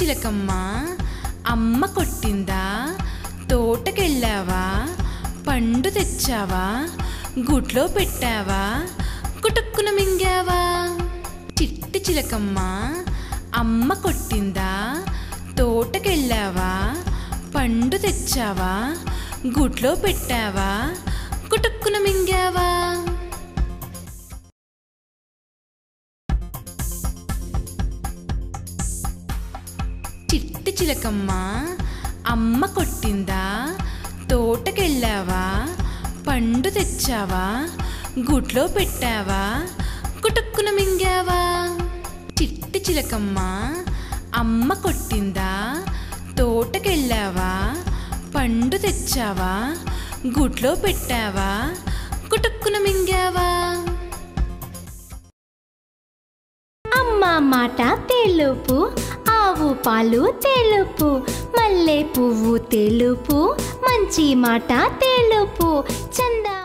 చిలకమ్మ అమ్మ కొట్టిందా తోటకెళ్ళావా పండు తెచ్చావా గుట్లో పెట్టావా కుటుక్కున మింగావా చిట్టి చిలకమ్మ అమ్మ కొట్టిందా తోటకెళ్ళావా పండు తెచ్చావా గుట్లో పెట్టావా కుటుక్కున మింగావా చిట్టి చిలకమ్మ అమ్మ కొట్టిందా తోటకెళ్ళావా పండు తెచ్చావా గుట్లో పెట్టావా కుటుక్కున మింగావా చిట్టి చిలకమ్మ అమ్మ కొట్టిందా తోటకెళ్ళావా పండు తెచ్చావా గుట్లో పెట్టావా కుటుక్కున మింగావా అమ్మ మాట తెలుపు ఆవు పాలు తెలుపు మల్లె పువ్వు తెలుపు మంచి మాట తెలుపు చందా